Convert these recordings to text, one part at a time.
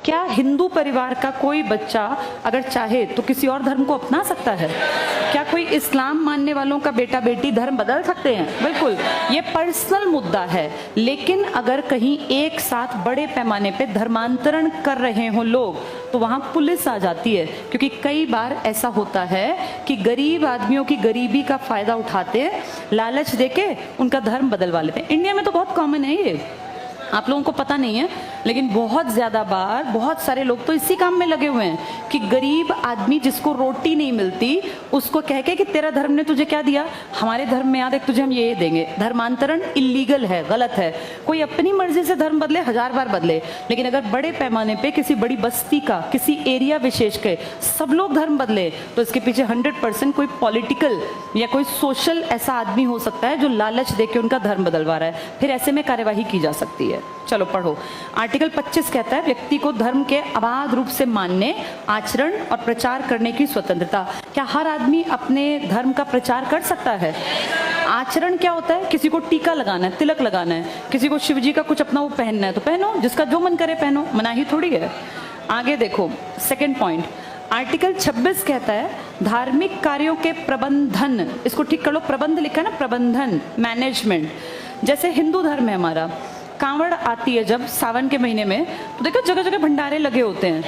क्या हिंदू परिवार का कोई बच्चा अगर चाहे तो किसी और धर्म को अपना सकता है? क्या कोई इस्लाम मानने वालों का बेटा बेटी धर्म बदल सकते हैं? बिल्कुल, ये पर्सनल मुद्दा है। लेकिन अगर कहीं एक साथ बड़े पैमाने पे धर्मांतरण कर रहे हों लोग, तो वहाँ पुलिस आ जाती है। क्योंकि कई बार ऐसा होता है कि गरीब आदमियों की गरीबी का फायदा उठाते, लालच देके उनका धर्म बदलवा लेते हैं। इंडिया में तो बहुत कॉमन है ये, आप लोगों को पता नहीं है, लेकिन बहुत ज़्यादा बार बहुत सारे लोग तो इसी काम में लगे हुए हैं कि गरीब आदमी जिसको रोटी नहीं मिलती उसको कह के कि तेरा धर्म ने तुझे क्या दिया, हमारे धर्म में आ देख तुझे हम ये देंगे। धर्मांतरण इलीगल है, गलत है। कोई अपनी मर्जी से धर्म बदले 1000 बार बदले, लेकिन अगर बड़े पैमाने पे किसी बड़ी बस्ती का, किसी एरिया विशेष के सब लोग धर्म बदले, तो इसके पीछे 100% कोई पॉलिटिकल या कोई सोशल ऐसा आदमी हो सकता है जो लालच देके उनका धर्म बदलवा रहा है। फिर ऐसे में कार्यवाही की जा सकती है। चलो पढ़ो। आर्टिकल 25 कहता है व्यक्ति को धर्म के अबाध रूप से मानने, आचरण और प्रचार करने की स्वतंत्रता। क्या हर आदमी अपने धर्म का प्रचार कर सकता है? आचरण क्या होता है? किसी को टीका लगाना है, तिलक लगाना है, किसी को शिव जी का कुछ अपना वो पहनना है तो पहनो, जिसका जो मन करे पहनो, मनाही थोड़ी है। आगे देखो, सेकेंड पॉइंट, आर्टिकल 26 कहता है धार्मिक कार्यों के प्रबंधन, इसको ठीक कर लो, प्रबंध लिखा है ना, प्रबंधन, मैनेजमेंट। जैसे हिंदू धर्म है हमारा, कांवड़ आती है जब सावन के महीने में, तो देखो जगह जगह भंडारे लगे होते हैं,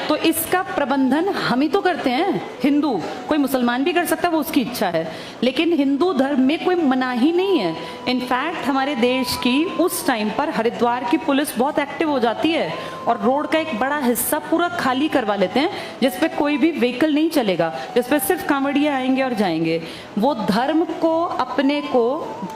तो इसका प्रबंधन हम ही तो करते हैं हिंदू। कोई मुसलमान भी कर सकता है, वो उसकी इच्छा है, लेकिन हिंदू धर्म में कोई मनाही नहीं है। इनफैक्ट हमारे देश की उस टाइम पर हरिद्वार की पुलिस बहुत एक्टिव हो जाती है और रोड का एक बड़ा हिस्सा पूरा खाली करवा लेते हैं, जिसपे कोई भी व्हीकल नहीं चलेगा, जिसपे सिर्फ कांवड़िया आएंगे और जाएंगे। वो धर्म को, अपने को,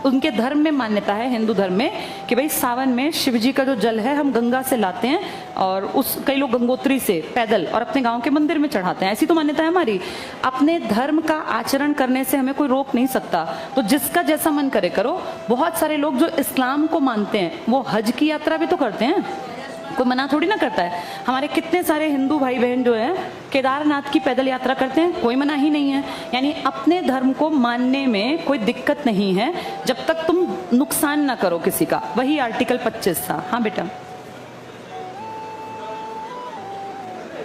उनके धर्म में मान्यता है हिंदू धर्म में कि भाई सावन में शिव जी का जो जल है हम गंगा से लाते हैं और उस कई लोग गंगोत्री से पैदल और अपने गांव के मंदिर में चढ़ाते हैं। ऐसी तो मान्यता है हमारी। अपने धर्म का आचरण करने से हमें कोई रोक नहीं सकता, तो जिसका जैसा मन करे करो। बहुत सारे लोग जो इस्लाम को मानते हैं वो हज की यात्रा भी तो करते हैं, कोई मना थोड़ी ना करता है। हमारे कितने सारे हिंदू भाई बहन जो है केदारनाथ की पैदल यात्रा करते हैं, कोई मना ही नहीं है। यानी अपने धर्म को मानने में कोई दिक्कत नहीं है जब तक तुम नुकसान ना करो किसी का। वही आर्टिकल 25 था। हाँ बेटा,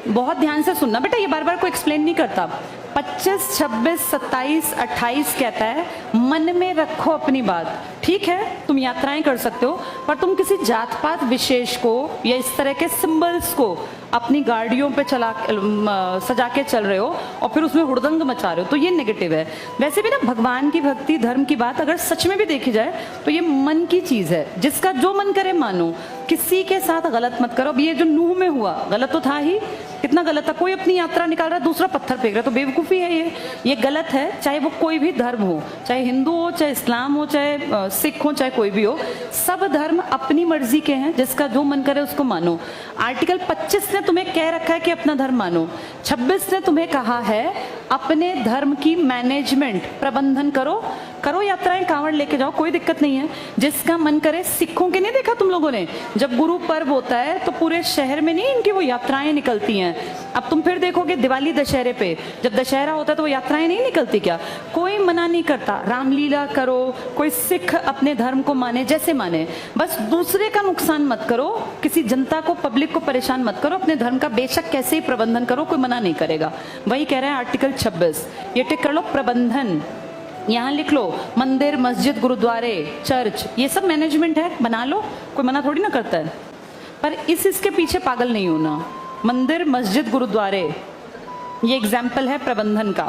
बहुत ध्यान से सुनना बेटा, ये बार बार कोई एक्सप्लेन नहीं करता। 25, 26, 27, 28 कहता है मन में रखो अपनी बात। ठीक है, तुम यात्राएं कर सकते हो, पर तुम किसी जात पात विशेष को या इस तरह के सिंबल्स को अपनी गाड़ियों पे सजा के चल रहे हो और फिर उसमें हुड़दंग मचा रहे हो, तो ये नेगेटिव है। वैसे भी ना भगवान की भक्ति, धर्म की बात अगर सच में भी देखी जाए तो ये मन की चीज है, जिसका जो मन करे मानो, किसी के साथ गलत मत करो। अब ये जो नूह में हुआ गलत तो था ही, कितना गलत था। कोई अपनी यात्रा निकाल रहा है, दूसरा पत्थर फेंक रहा है, तो बेवकूफ़ी है ये गलत है। चाहे वो कोई भी धर्म हो, चाहे हिंदू हो, चाहे इस्लाम हो, चाहे सिख हो, चाहे कोई भी हो, सब धर्म अपनी मर्जी के हैं, जिसका जो मन करे उसको मानो। आर्टिकल 25 ने तुम्हें कह रखा है कि अपना धर्म मानो, 26 ने तुम्हें कहा है अपने धर्म की मैनेजमेंट, प्रबंधन करो। यात्राएं, कांवड़ लेके जाओ, कोई दिक्कत नहीं है, जिसका मन करे। सिखों के नहीं देखा तुम लोगों ने, जब गुरु पर्व होता है तो पूरे शहर में नहीं इनकी वो यात्राएं निकलती हैं। अब तुम फिर देखोगे दिवाली दशहरे पे, जब दशहरा होता है तो वो यात्राएं नहीं निकलती क्या? कोई मना नहीं करता, रामलीला करो, कोई सिख अपने धर्म को माने जैसे माने, बस दूसरे का नुकसान मत करो, किसी जनता को, पब्लिक को परेशान मत करो। अपने धर्म का बेशक कैसे ही प्रबंधन करो, कोई मना नहीं करेगा। वही कह रहे हैं आर्टिकल 26। ये टिक कर लो, प्रबंधन। यहाँ लिख लो मंदिर, मस्जिद, गुरुद्वारे, चर्च, ये सब मैनेजमेंट है, बना लो, कोई मना थोड़ी ना करता है। पर इसके पीछे पागल नहीं होना। मंदिर, मस्जिद, गुरुद्वारे, ये एग्जाम्पल है प्रबंधन का।